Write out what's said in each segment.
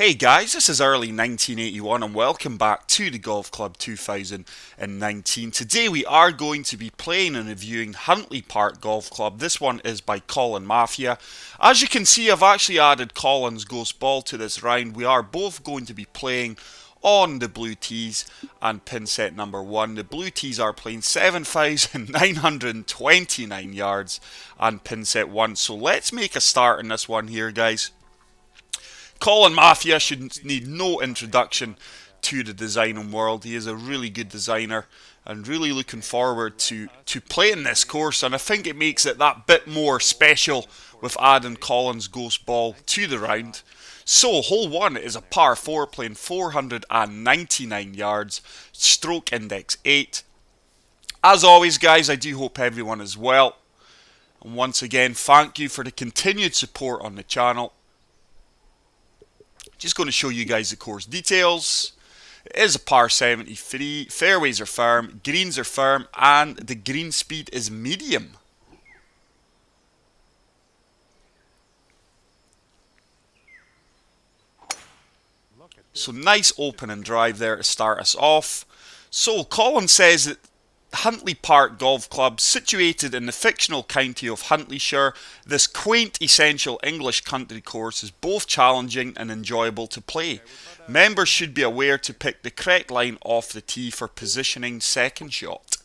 Hey guys, this is early 1981 and welcome back to the Golf Club 2019. Today we are going to be playing and reviewing Huntley Park Golf Club. This one is by Colin Mafia. As you can see, I've actually added Colin's Ghost Ball to this round. We are both going to be playing on the blue tees and pin set number 1. The blue tees are playing 7,929 yards and pin set 1. So let's make a start in this one here, guys. Colin Mafia should need no introduction to the designing world. He is a really good designer and really looking forward to playing this course, and I think it makes it that bit more special with adding Colin's Ghost Ball to the round. So hole 1 is a par 4 playing 499 yards, stroke index 8. As always guys, I do hope everyone is well, and once again thank you for the continued support on the channel. Just going to show you guys the course details. It is a par 73, fairways are firm, greens are firm, and the green speed is medium. So nice open and drive there to start us off. So Colin says that Huntley Park Golf Club, situated in the fictional county of Huntleyshire, this quaint, essential English country course is both challenging and enjoyable to play. Members should be aware to pick the correct line off the tee for positioning second shot.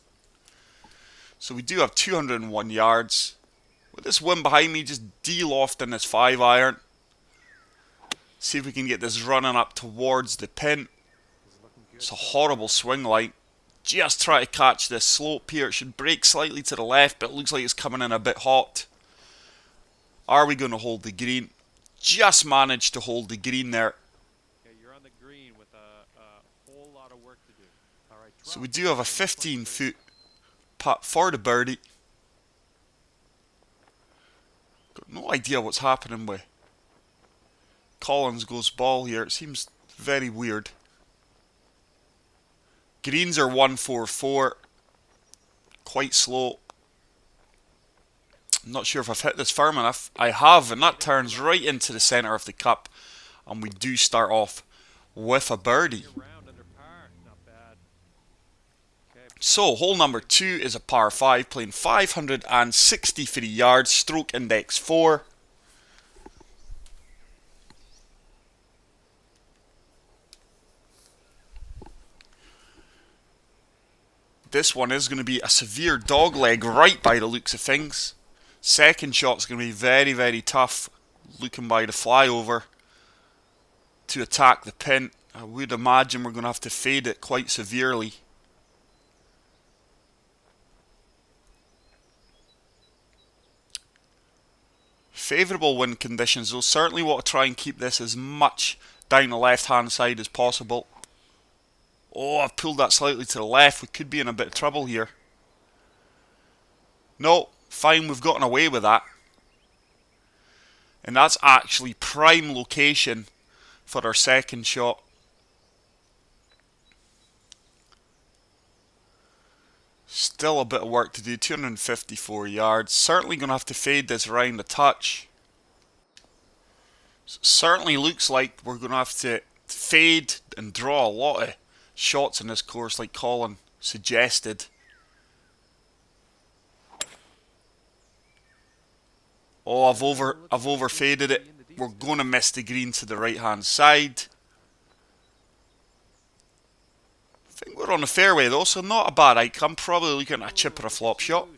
So we do have 201 yards. With this wind behind me, just de-lofting this 5-iron. See if we can get this running up towards the pin. It's a horrible swing line. Just try to catch this slope here. It should break slightly to the left, but it looks like it's coming in a bit hot. Are we going to hold the green? Just managed to hold the green there. Okay, you're on the green with a whole lot of work to do. All right, so we do have a 15-foot putt for the birdie. Got no idea what's happening with Colin's Ghost Ball here. It seems very weird. Greens are 144, quite slow. I'm not sure if I've hit this firm enough. I have, and that turns right into the centre of the cup. And we do start off with a birdie. So, hole number 2 is a par 5, playing 563 yards, stroke index 4. This one is going to be a severe dogleg right by the looks of things. Second shot's going to be very, very tough, looking by the flyover to attack the pin. I would imagine we're going to have to fade it quite severely. Favourable wind conditions though. Certainly want to try and keep this as much down the left hand side as possible. Oh, I've pulled that slightly to the left. We could be in a bit of trouble here. No, fine, we've gotten away with that. And that's actually prime location for our second shot. Still a bit of work to do, 254 yards. Certainly going to have to fade this round a touch. Certainly looks like we're going to have to fade and draw a lot of shots in this course like Colin suggested. Oh, I've over faded it. We're going to miss the green to the right hand side. I think we're on the fairway though, so not a bad outcome. Probably looking at a chip or a flop shot.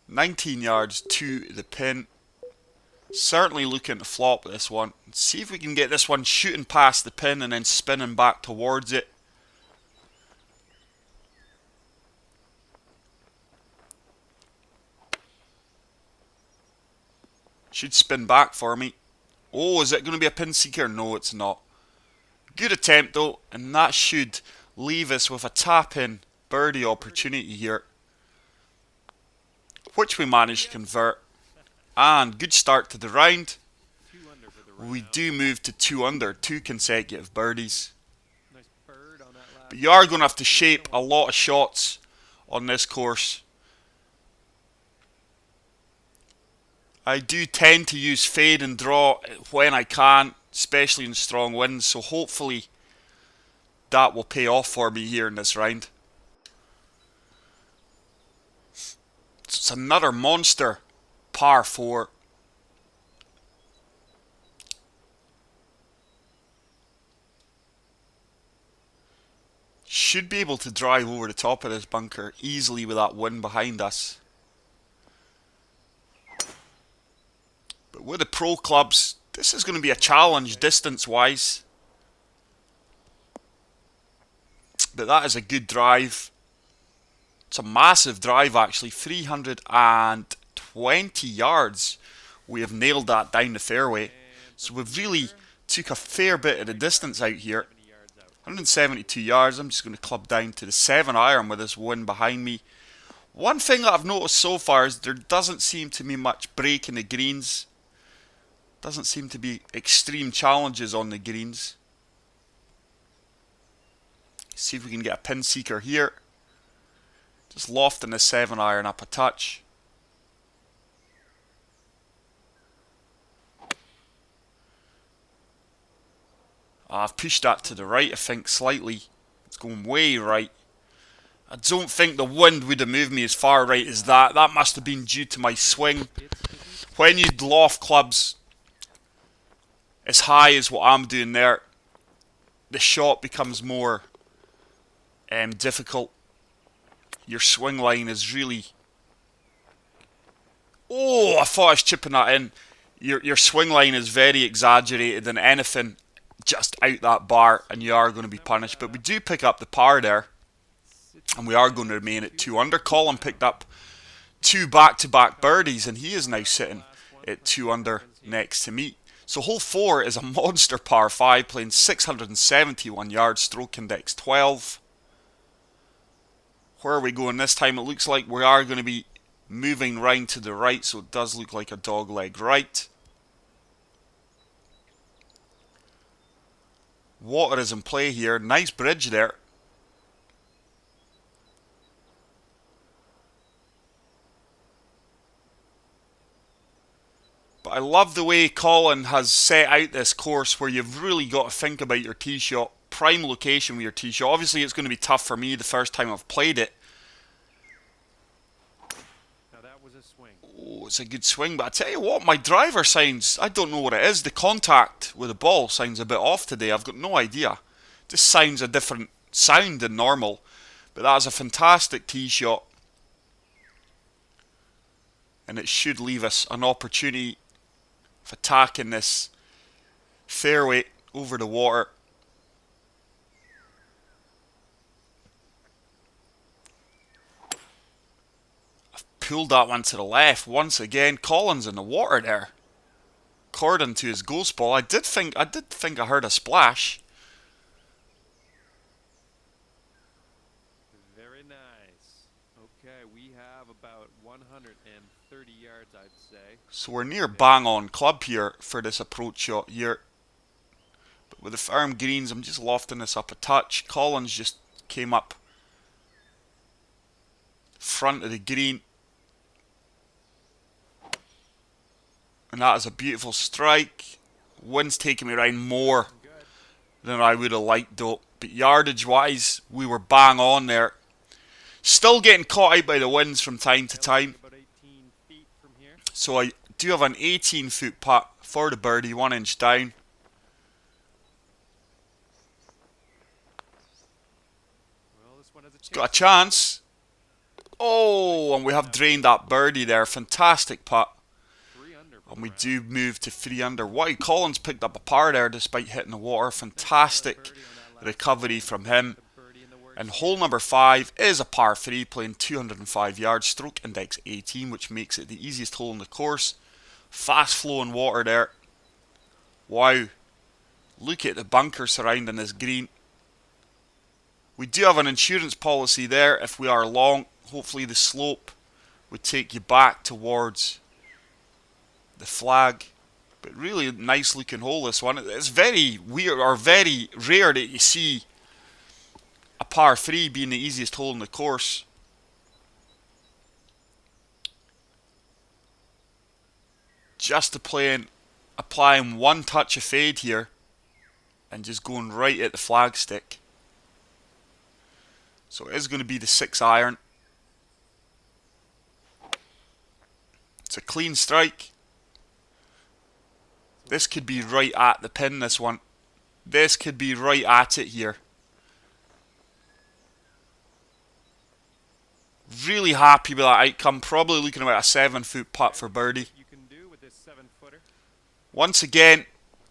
19 yards to the pin. Certainly looking to flop this one. See if we can get this one shooting past the pin and then spinning back towards it. Should spin back for me. Oh, is it going to be a pin seeker? No, it's not. Good attempt though, and that should leave us with a tap-in birdie opportunity here, which we managed to convert. And good start to the round. We do move to 2 under, 2 consecutive birdies. But you are going to have to shape a lot of shots on this course. I do tend to use fade and draw when I can, especially in strong winds, so hopefully that will pay off for me here in this round. It's another monster par 4. Should be able to drive over the top of this bunker easily with that wind behind us. But with the pro clubs, this is going to be a challenge distance-wise. But that is a good drive. It's a massive drive actually, 320 yards. We have nailed that down the fairway. So we've really took a fair bit of the distance out here. 172 yards. I'm just going to club down to the 7-iron with this wind behind me. One thing that I've noticed so far is there doesn't seem to be much break in the greens. Doesn't seem to be extreme challenges on the greens. See if we can get a pin seeker here. Just lofting the 7-iron up a touch. I've pushed that to the right, I think, slightly. It's going way right. I don't think the wind would have moved me as far right as that. That must have been due to my swing. When you loft clubs as high as what I'm doing there, the shot becomes more difficult. Your swing line is really... Oh, I thought I was chipping that in. Your swing line is very exaggerated, and anything just out that bar and you are going to be punished. But we do pick up the par there, and we are going to remain at 2 under. Colin picked up 2 back-to-back birdies, and he is now sitting at 2 under next to me. So hole 4 is a monster par 5, playing 671 yards, stroke index 12. Where are we going this time? It looks like we are going to be moving round to the right, so it does look like a dog leg right. Water is in play here. Nice bridge there. But I love the way Colin has set out this course where you've really got to think about your tee shot. Prime location with your tee shot. Obviously it's going to be tough for me the first time I've played it. Now that was a swing. Oh, it's a good swing, but I tell you what, my driver sounds, I don't know what it is. The contact with the ball sounds a bit off today. I've got no idea. This sounds a different sound than normal. But that is a fantastic tee shot. And it should leave us an opportunity of attacking this fairway over the water. Pulled that one to the left once again. Collins in the water there, according to his ghost ball. I did think I heard a splash. Very nice. Okay, we have about 130 yards, I'd say. So we're near bang on club here for this approach shot here. But with the firm greens, I'm just lofting this up a touch. Collins just came up front of the green. And that is a beautiful strike. Wind's taking me around more than I would have liked though. But yardage wise, we were bang on there. Still getting caught out by the winds from time to time. So I do have an 18-foot putt for the birdie, 1 inch down. It's got a chance. Oh, and we have drained that birdie there. Fantastic putt. And we do move to 3 under. Wow, Collins picked up a par there despite hitting the water. Fantastic recovery from him. And hole number 5 is a par 3, playing 205 yards, stroke index 18, which makes it the easiest hole in the course. Fast flowing water there. Wow. Look at the bunker surrounding this green. We do have an insurance policy there if we are long. Hopefully the slope would take you back towards the flag. But really nice looking hole, this one. It's very weird, or very rare, that you see a par 3 being the easiest hole in the course. just applying one touch of fade here and just going right at the flagstick. So it is going to be the 6 iron. It's a clean strike. This could be right at the pin, this one. This could be right at it here. Really happy with that outcome. Probably looking about a 7-foot putt for birdie. You can do with this 7-footer. Once again,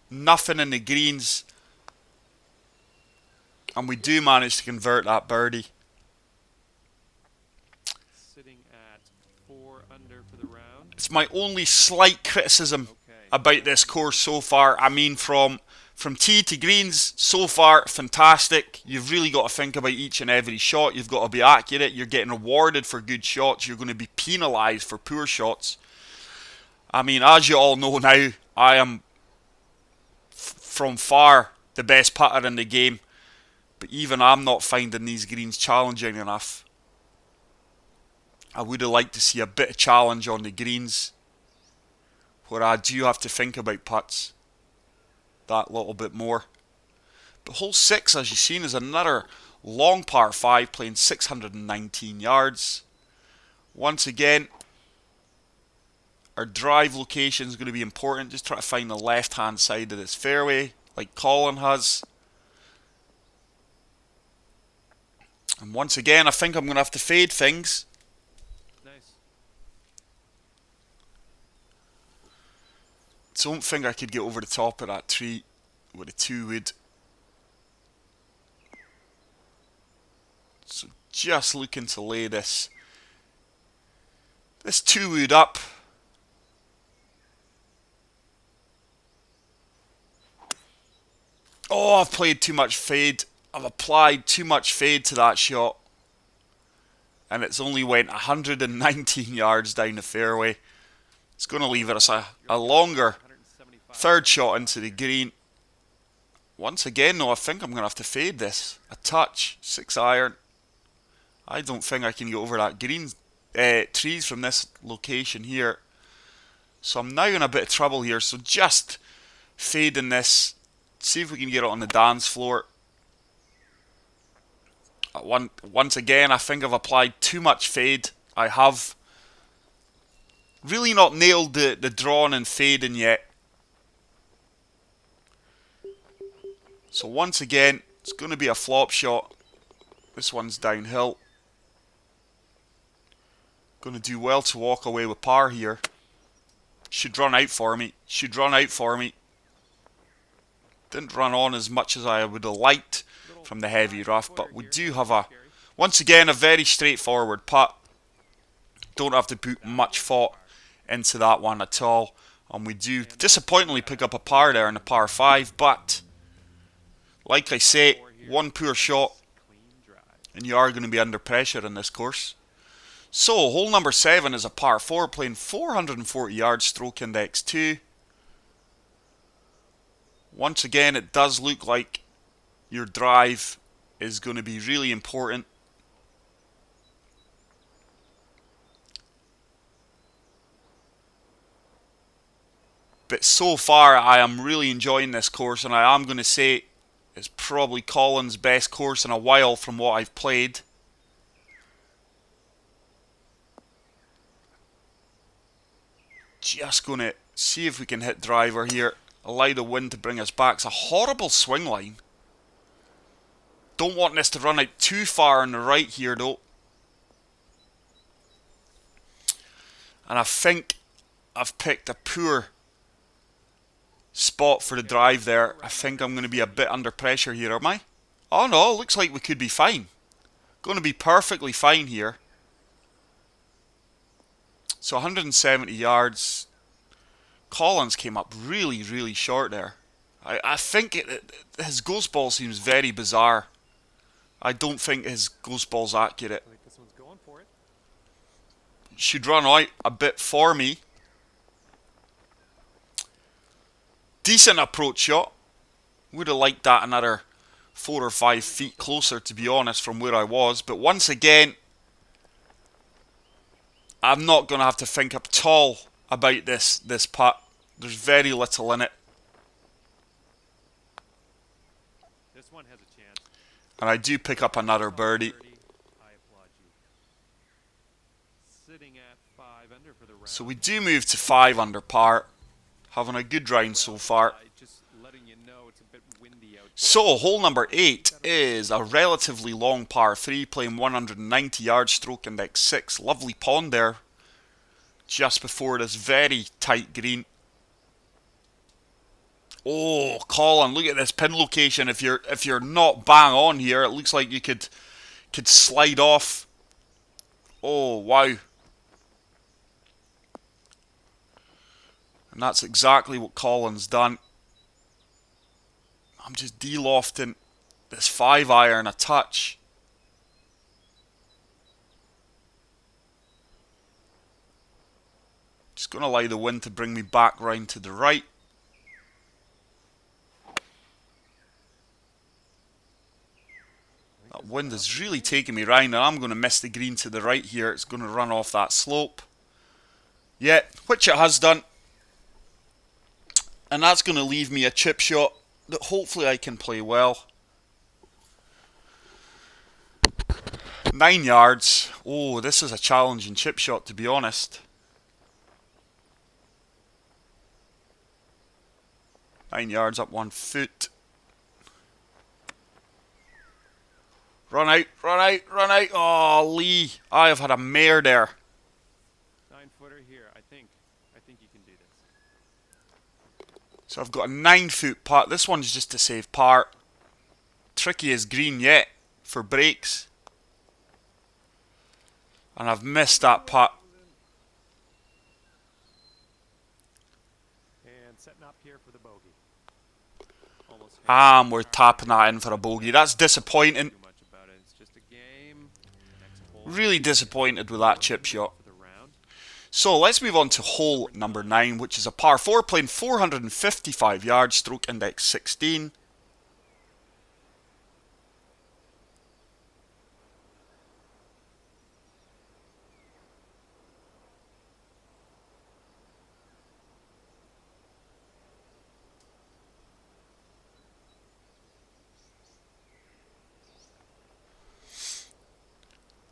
nothing in the greens. And we do manage to convert that birdie. Sitting at 4 under for the round. It's my only slight criticism about this course so far. I mean, from tee to greens, so far, fantastic. You've really got to think about each and every shot. You've got to be accurate. You're getting rewarded for good shots. You're going to be penalised for poor shots. I mean, as you all know now, I am from far the best putter in the game. But even I'm not finding these greens challenging enough. I would have liked to see a bit of challenge on the greens, where I do have to think about putts that little bit more. But hole 6, as you've seen, is another long par 5 playing 619 yards. Once again, our drive location is going to be important. Just try to find the left hand side of this fairway like Colin has. And once again, I think I'm going to have to fade things. Nice. Don't think I could get over the top of that tree with a 2-wood. So just looking to lay this 2-wood up. Oh, I've played too much fade. I've applied too much fade to that shot. And it's only went 119 yards down the fairway. It's going to leave us a longer third shot into the green. Once again, though, I think I'm going to have to fade this. A touch. 6 iron. I don't think I can get over that green trees from this location here. So I'm now in a bit of trouble here. So just fading this. See if we can get it on the dance floor. Once again, I think I've applied too much fade. I have really not nailed the drawing and fading yet. So once again, it's going to be a flop shot. This one's downhill. Going to do well to walk away with par here. Should run out for me. Should run out for me. Didn't run on as much as I would have liked from the heavy rough, but we do have once again, a very straightforward putt. Don't have to put much thought into that one at all. And we do disappointingly pick up a par there in the par 5, but like I say, one poor shot and you are going to be under pressure in this course. So, hole number 7 is a par 4 playing 440 yards, stroke index 2. Once again, it does look like your drive is going to be really important. But so far, I am really enjoying this course, and I am going to say it's probably Colin's best course in a while from what I've played. Just going to see if we can hit driver here. Allow the wind to bring us back. It's a horrible swing line. Don't want this to run out too far on the right here though. And I think I've picked a poor spot for the drive there. I think I'm going to be a bit under pressure here, am I? Oh no, looks like we could be fine. Going to be perfectly fine here. So 170 yards. Collins came up really, really short there. I think his ghost ball seems very bizarre. I don't think his ghost ball's accurate. I think this one's going for it. Should run out a bit for me. Decent approach shot. Would have liked that another 4 or 5 feet closer, to be honest, from where I was. But once again, I'm not going to have to think at all about this putt. There's very little in it. This one has a chance. And I do pick up another birdie. I applaud you. Sitting at 5 under for the round. So we do move to 5 under par. Having a good round so far. Just letting you know it's a bit windy out. So hole number 8 is a relatively long par 3, playing 190 yards, stroke index 6. Lovely pond there, just before this very tight green. Oh, Colin, look at this pin location. If you're not bang on here, it looks like you could slide off. Oh, wow. And that's exactly what Colin's done. I'm just de-lofting this 5-iron a touch. Just going to allow the wind to bring me back round to the right. That wind is really taking me round, and I'm going to miss the green to the right here. It's going to run off that slope. Yeah, which it has done. And that's going to leave me a chip shot that hopefully I can play well. 9 yards. Oh, this is a challenging chip shot, to be honest. 9 yards up 1 foot. Run out, run out, run out. Oh, Lee. I have had a mare there. 9-footer here. I think you can do this. So I've got a 9-foot putt. This one's just to save par. Tricky as green yet for breaks. And I've missed that putt. And setting up here for the bogey. And we're tapping that in for a bogey. That's disappointing. It's just a game. Really disappointed with that chip shot. So let's move on to hole number 9, which is a par 4, playing 455 yards, stroke index 16.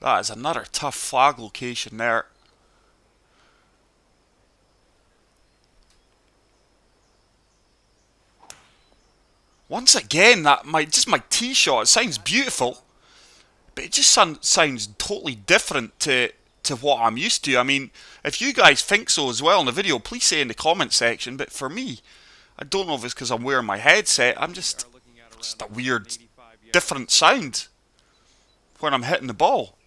That is another tough flag location there. Once again, my tee shot, it sounds beautiful, but it just sounds totally different to what I'm used to. I mean, if you guys think so as well in the video, please say in the comment section. But for me, I don't know if it's because I'm wearing my headset. I'm just a weird, different sound when I'm hitting the ball.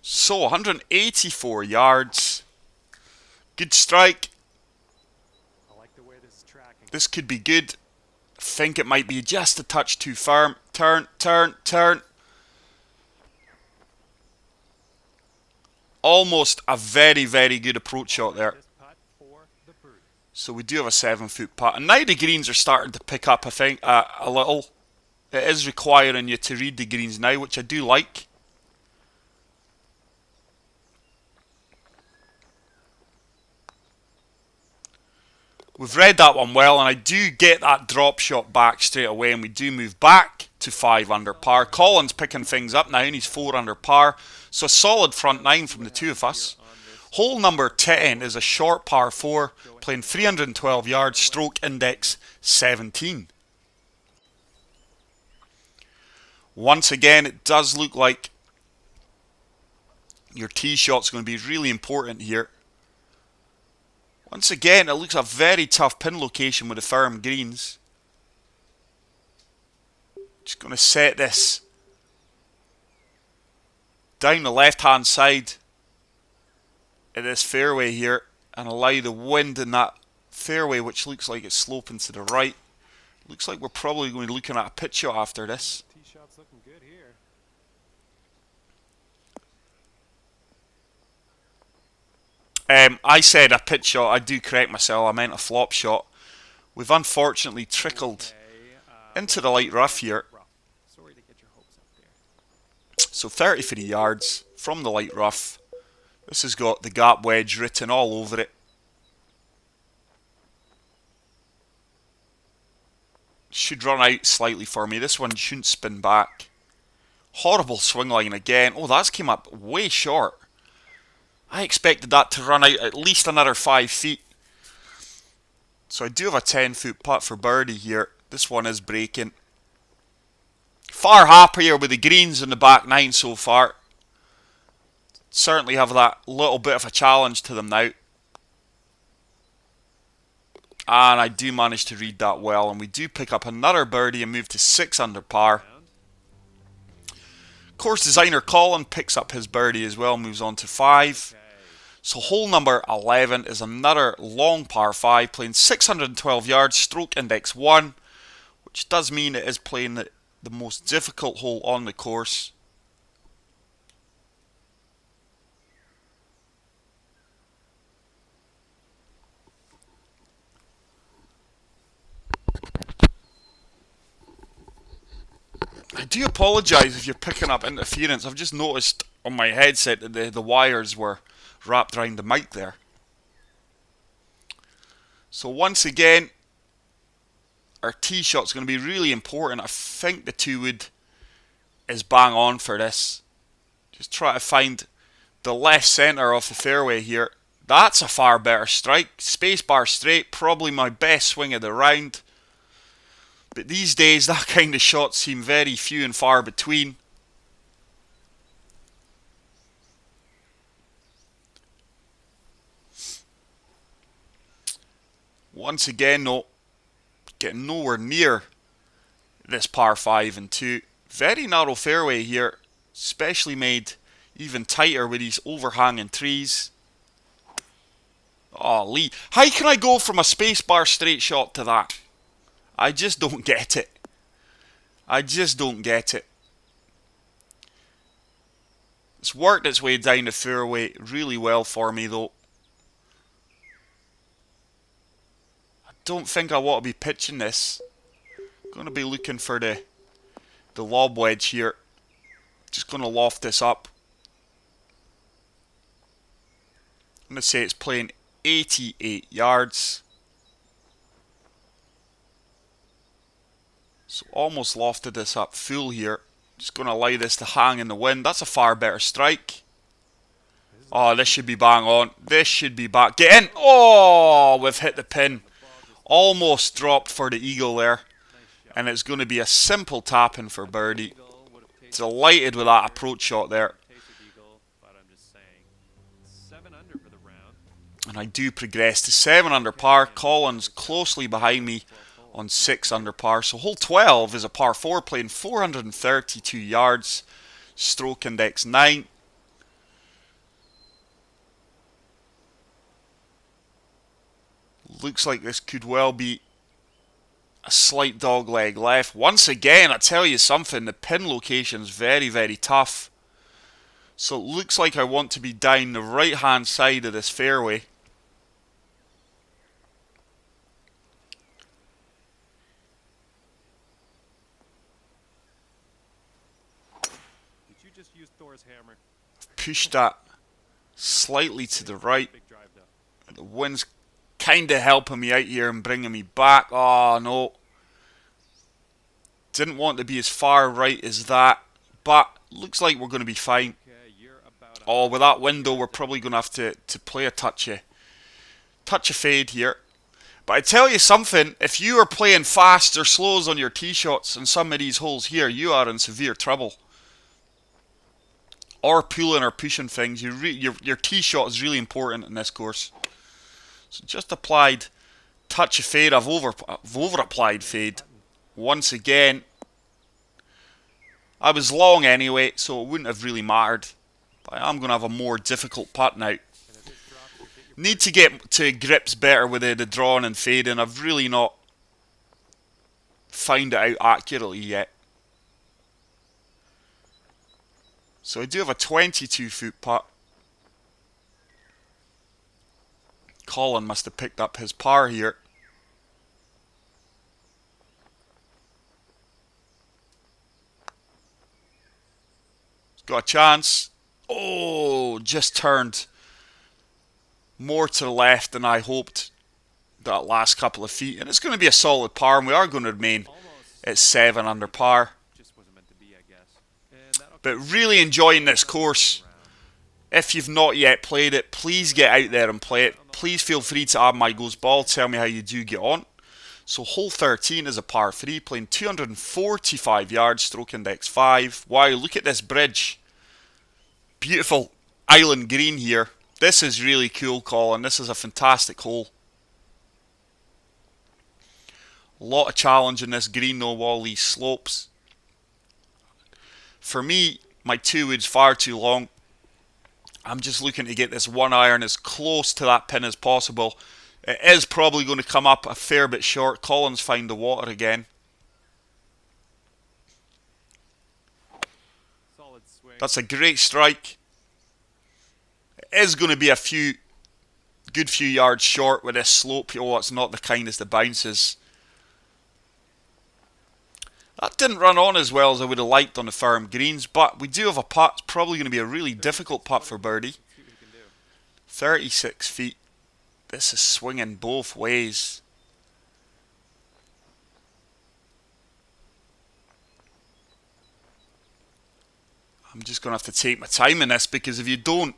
So 184 yards. Good strike. I like the way this is tracking. This could be good. I think it might be just a touch too firm. Turn, turn, turn. Almost a very, very good approach shot there. So we do have a 7-foot putt. And now the greens are starting to pick up, I think, a little. It is requiring you to read the greens now, which I do like. We've read that one well, and I do get that drop shot back straight away, and we do move back to 5 under par. Colin's picking things up now, and he's 4 under par. So a solid front 9 from the two of us. Hole number 10 is a short par 4, playing 312 yards, stroke index 17. Once again, it does look like your tee shot's going to be really important here. Once again, it looks a very tough pin location with the firm greens. Just going to set this down the left-hand side of this fairway here and allow the wind in that fairway, which looks like it's sloping to the right. Looks like we're probably going to be looking at a pitch shot after this. Tee shot's looking good here. I said a pitch shot. I do correct myself. I meant a flop shot. We've unfortunately trickled into the light rough here. Sorry to get your hopes up there. So 33 yards from the light rough. This has got the gap wedge written all over it. Should run out slightly for me. This one shouldn't spin back. Horrible swing line again. Oh, that's came up way short. I expected that to run out at least another 5 feet. So I do have a 10-foot putt for birdie here. This one is breaking. Far happier with the greens in the back nine so far. Certainly have that little bit of a challenge to them now. And I do manage to read that well. And we do pick up another birdie and move to 6 under par. Course designer Colin picks up his birdie as well, moves on to 5. So hole number 11 is another long par 5, playing 612 yards, stroke index 1, which does mean it is playing the most difficult hole on the course. I do apologise if you're picking up interference. I've just noticed on my headset that the wires were wrapped around the mic there. So once again, our tee shot's going to be really important. I think the 2-wood is bang on for this. Just try to find the left centre of the fairway here. That's a far better strike. Spacebar straight, probably my best swing of the round. But these days, that kind of shot seem very few and far between. Once again, no, getting nowhere near this par 5 and 2. Very narrow fairway here, especially made even tighter with these overhanging trees. Oh, Lee. How can I go from a spacebar straight shot to that? I just don't get it. I just don't get it. It's worked its way down the fairway really well for me though. I don't think I want to be pitching this. Going to be looking for the lob wedge here. Just going to loft this up. I'm going to say it's playing 88 yards. So almost lofted this up full here. Just going to allow this to hang in the wind. That's a far better strike. Oh, this should be bang on. This should be back. Get in! Oh, we've hit the pin. Almost dropped for the eagle there. And it's going to be a simple tap-in for birdie. Delighted with that approach shot there. And I do progress to 7 under par. Colin's closely behind me on 6 under par. So hole 12 is a par 4 playing 432 yards. Stroke index 9. Looks like this could well be a slight dog leg left. Once again, I tell you something, the pin location is very, very tough. So it looks like I want to be down the right hand side of this fairway. Did you just use Thor's hammer? Push that slightly to the right. The wind's kind of helping me out here and bringing me back. Oh no. Didn't want to be as far right as that. But looks like we're going to be fine. Oh, with that window we're probably going to have to play a touch of fade here. But I tell you something, if you are playing fast or slows on your tee shots in some of these holes here, you are in severe trouble. Or pulling or pushing things. Your tee shot is really important in this course. So just applied touch of fade. I've over applied fade. Once again, I was long anyway, so it wouldn't have really mattered. But I'm going to have a more difficult putt now. Need to get to grips better with the drawing and fading. I've really not found it out accurately yet. So I do have a 22-foot putt. Colin must have picked up his par here. Got a chance. Oh, just turned more to the left than I hoped that last couple of feet. And it's going to be a solid par, and we are going to remain Almost. at 7 under par. Just wasn't meant to be, I guess. And that'll But keep really enjoying this another course. round. If you've not yet played it, please get out there and play it. Please feel free to add my goes ball. Tell me how you do get on. So hole 13 is a par 3, playing 245 yards, stroke index 5. Wow, look at this bridge. Beautiful island green here. This is really cool, Colin. This is a fantastic hole. A lot of challenge in this green though, all these slopes. For me, my 2-wood's far too long. I'm just looking to get this 1 iron as close to that pin as possible. It is probably going to come up a fair bit short. Colin's found the water again. Solid swing. That's a great strike. It is going to be a good few yards short with this slope. Oh, it's not the kindest of bounces. That didn't run on as well as I would have liked on the firm greens, but we do have a putt. It's probably going to be a really difficult putt for birdie. Let's see what he can do. 36 feet. This is swinging both ways. I'm just going to have to take my time in this, because if you don't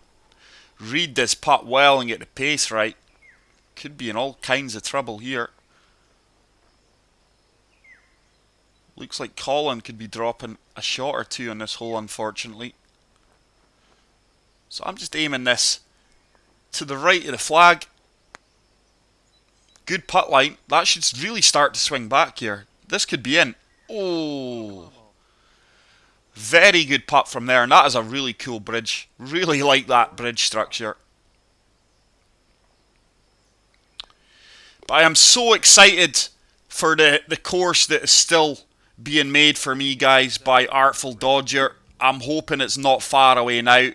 read this putt well and get the pace right, could be in all kinds of trouble here. Looks like Colin could be dropping a shot or two on this hole, unfortunately. So I'm just aiming this to the right of the flag. Good putt line. That should really start to swing back here. This could be in. Oh. Very good putt from there, and that is a really cool bridge. Really like that bridge structure. But I am so excited for the course that is still being made for me, guys, by Artful Dodger. I'm hoping it's not far away now.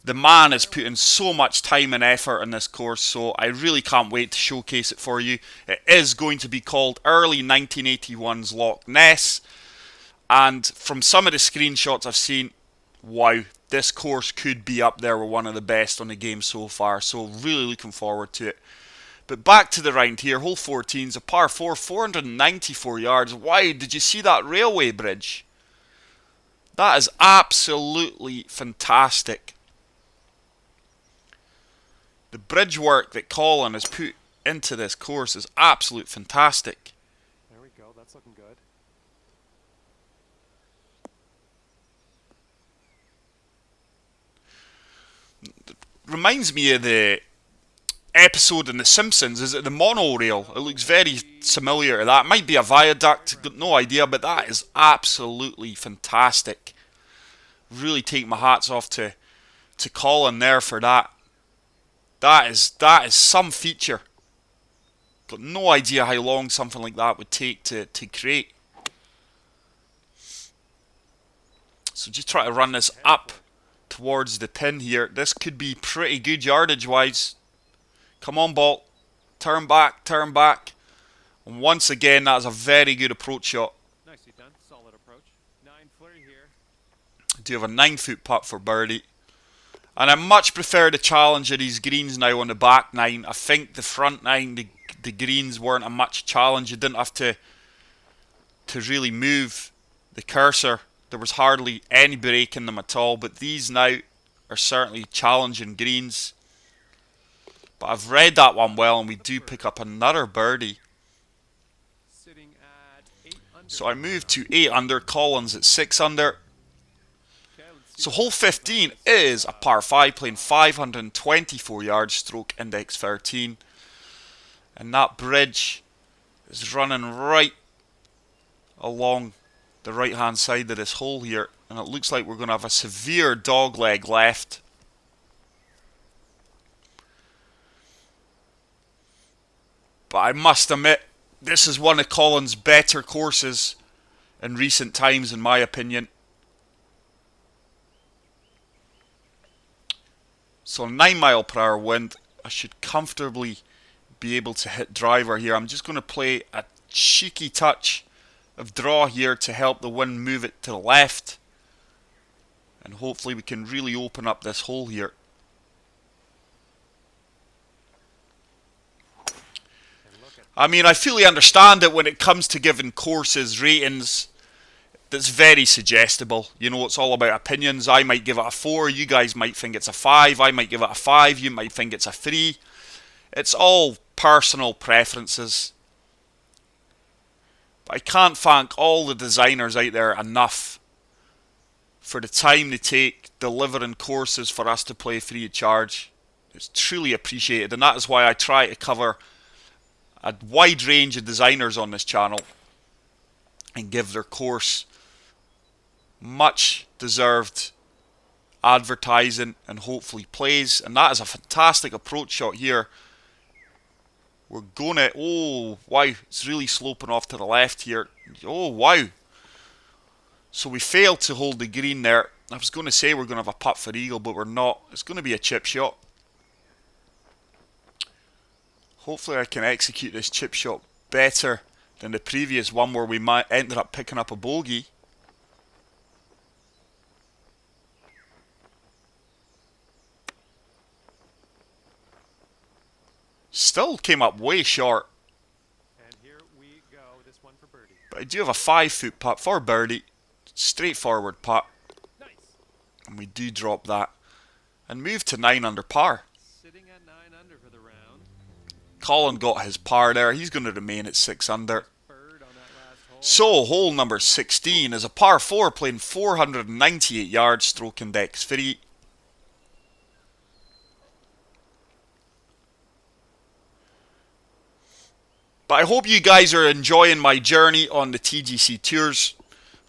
The man is putting so much time and effort in this course, so I really can't wait to showcase it for you. It is going to be called early 1981's Loch Ness. And from some of the screenshots I've seen, wow, this course could be up there with one of the best on the game so far. So really looking forward to it. But back to the round here. Hole 14 is a par 4, 494 yards. Wow, did you see that railway bridge? That is absolutely fantastic. The bridge work that Colin has put into this course is absolute fantastic. There we go. That's looking good. Reminds me of the episode in The Simpsons. Is it the monorail? It looks very similar to that. It might be a viaduct, got no idea, but that is absolutely fantastic. Really take my hats off to Colin there for that. That is some feature. Got no idea how long something like that would take to create. So just try to run this up towards the pin here. This could be pretty good yardage wise. Come on, ball. Turn back, turn back. And once again, that is a very good approach shot. Nicely done. Solid approach. 9 footer here. I do have a 9-foot putt for birdie. And I much prefer the challenge of these greens now on the back 9. I think the front 9, the greens weren't a much challenge. You didn't have to really move the cursor. There was hardly any break in them at all. But these now are certainly challenging greens. But I've read that one well, and we do pick up another birdie. Sitting at 8 under. So I move to 8 under. Collins at 6 under. Okay, let's see So what hole 15 is a par 5, playing 524 yards, stroke index 13. And that bridge is running right along the right hand side of this hole here. And it looks like we're going to have a severe dog leg left. But I must admit, this is one of Colin's better courses in recent times, in my opinion. So 9 mile per hour wind. I should comfortably be able to hit driver here. I'm just going to play a cheeky touch of draw here to help the wind move it to the left. and hopefully we can really open up this hole here. I mean, I fully understand that when it comes to giving courses ratings, that's very suggestible. You know, it's all about opinions. I might give it a 4, you guys might think it's a 5, I might give it a 5, you might think it's a 3. It's all personal preferences. But I can't thank all the designers out there enough for the time they take delivering courses for us to play free of charge. It's truly appreciated, and that is why I try to cover a wide range of designers on this channel and give their course much deserved advertising and hopefully plays. And that is a fantastic approach shot here. We're gonna, oh wow, it's really sloping off to the left here. Oh wow. So we failed to hold the green there. I was going to say we're going to have a putt for eagle, but we're not. It's going to be a chip shot. Hopefully I can execute this chip shot better than the previous one where we ended up picking up a bogey. Still came up way short. And here we go. This one for birdie. But I do have a 5-foot putt for birdie. Straightforward putt. Nice. And we do drop that. And move to 9 under par. Sitting at 9 under for the round. Colin got his par there. He's going to remain at 6 under. Bird on that last hole. So, hole number 16 is a par 4 playing 498 yards, stroke index 3. But I hope you guys are enjoying my journey on the TGC Tours.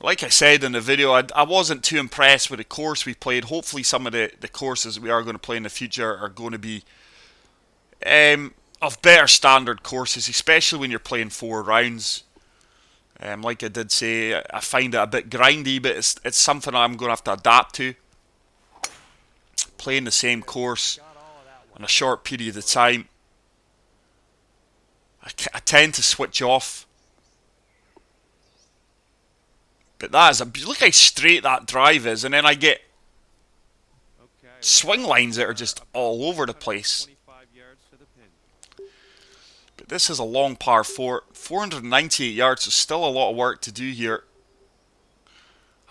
Like I said in the video, I wasn't too impressed with the course we played. Hopefully some of the courses we are going to play in the future are going to be of better standard courses, especially when you're playing 4 rounds. Like I did say, I find it a bit grindy, but it's something I'm going to have to adapt to. Playing the same course in a short period of time, I tend to switch off. But that is look how straight that drive is, and then I get swing lines that are just all over the place. But this is a long par 4, 498 yards, so still a lot of work to do here.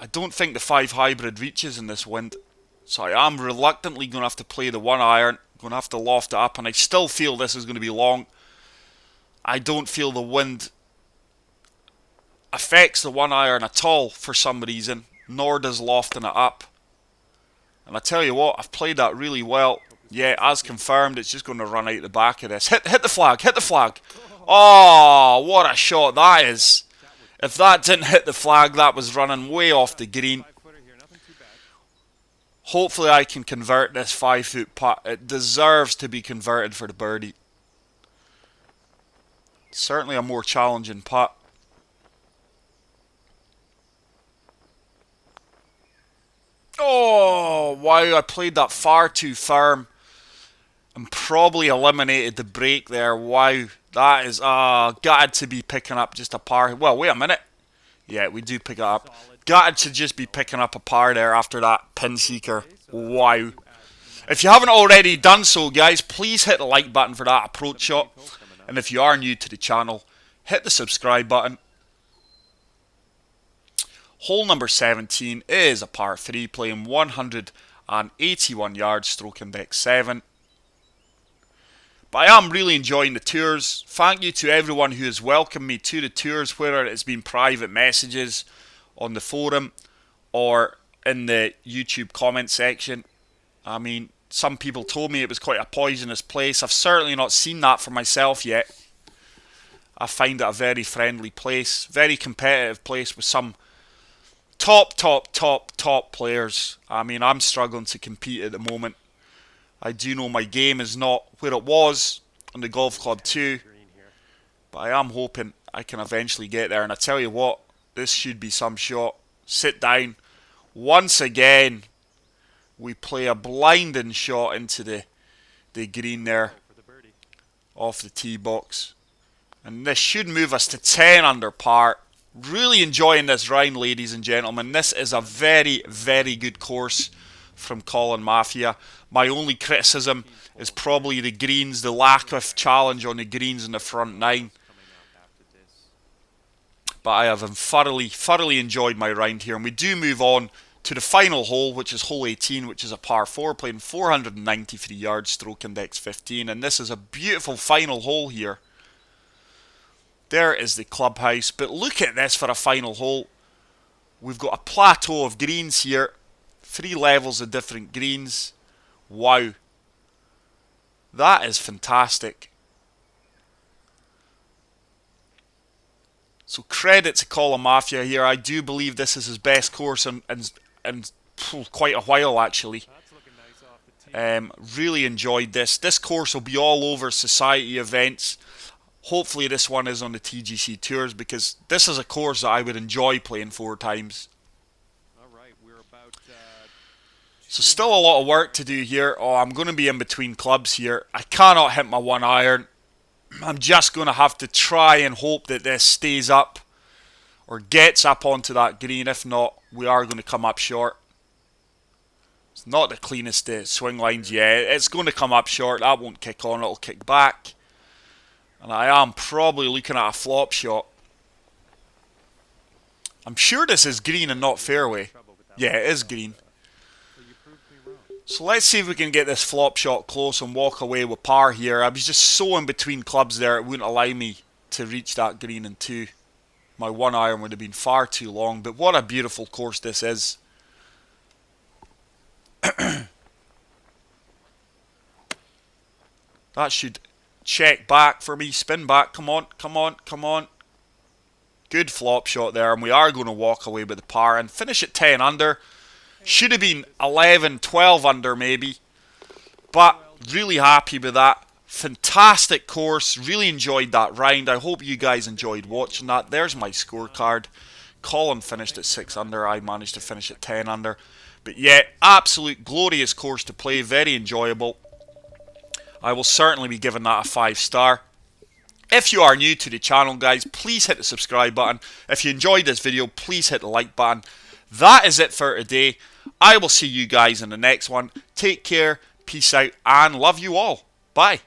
I don't think the 5 hybrid reaches in this wind, so I am reluctantly going to have to play the 1 iron, going to have to loft it up, and I still feel this is going to be long. I don't feel the wind affects the 1 iron at all for some reason, nor does lofting it up. And I tell you what, I've played that really well. Yeah, as confirmed, it's just going to run out the back of this. Hit the flag, hit the flag. Oh, what a shot that is. If that didn't hit the flag, that was running way off the green. Hopefully I can convert this 5-foot putt. It deserves to be converted for the birdie. Certainly a more challenging putt. Oh, wow, I played that far too firm and probably eliminated the break there. Wow, that is gutted to be picking up just a par. Well, wait a minute. Yeah, we do pick it up. Gutted to just be picking up a par there after that pin seeker. Wow. If you haven't already done so, guys, please hit the like button for that approach shot. And if you are new to the channel, hit the subscribe button. Hole number 17 is a par 3 playing 181 yards, stroke index 7. But I am really enjoying the tours. Thank you to everyone who has welcomed me to the tours, whether it's been private messages on the forum or in the YouTube comment section. I mean, some people told me it was quite a poisonous place. I've certainly not seen that for myself yet. I find it a very friendly place, very competitive place with some top players. I mean, I'm struggling to compete at the moment. I do know my game is not where it was on the Golf Club 2, but I am hoping I can eventually get there. And I tell you what, this should be some shot. Sit down. Once again, we play a blinding shot into the green there off the tee box. And this should move us to 10 under par. Really enjoying this round, ladies and gentlemen. This is a very, very good course from Colin Mafia. My only criticism is probably the greens, the lack of challenge on the greens in the front nine. But I have thoroughly enjoyed my round here. And we do move on to the final hole, which is hole 18, which is a par 4, playing 493 yards, stroke index 15. And this is a beautiful final hole here. There is the clubhouse. But look at this for a final hole. We've got a plateau of greens here. 3 levels of different greens. Wow. That is fantastic. So credit to Colin Mafia here. I do believe this is his best course in quite a while, actually. Really enjoyed this. This course will be all over society events. Hopefully this one is on the TGC Tours, because this is a course that I would enjoy playing 4 times. So still a lot of work to do here. Oh, I'm going to be in between clubs here. I cannot hit my 1 iron. I'm just going to have to try and hope that this stays up or gets up onto that green. If not, we are going to come up short. It's not the cleanest swing lines yet. It's going to come up short. That won't kick on. It'll kick back. And I am probably looking at a flop shot. I'm sure this is green and not fairway. Yeah, it is green. So let's see if we can get this flop shot close and walk away with par here. I was just so in between clubs there, it wouldn't allow me to reach that green in 2. My 1 iron would have been far too long, but what a beautiful course this is. That should check back for me, spin back, come on, come on, come on. Good flop shot there, and we are going to walk away with the par and finish at 10 under. Should have been 11, 12 under maybe. But really happy with that. Fantastic course. Really enjoyed that round. I hope you guys enjoyed watching that. There's my scorecard. Colin finished at 6 under. I managed to finish at 10 under. But yeah, absolute glorious course to play. Very enjoyable. I will certainly be giving that a 5-star. If you are new to the channel, guys, please hit the subscribe button. If you enjoyed this video, please hit the like button. That is it for today. I will see you guys in the next one. Take care, peace out, and love you all. Bye.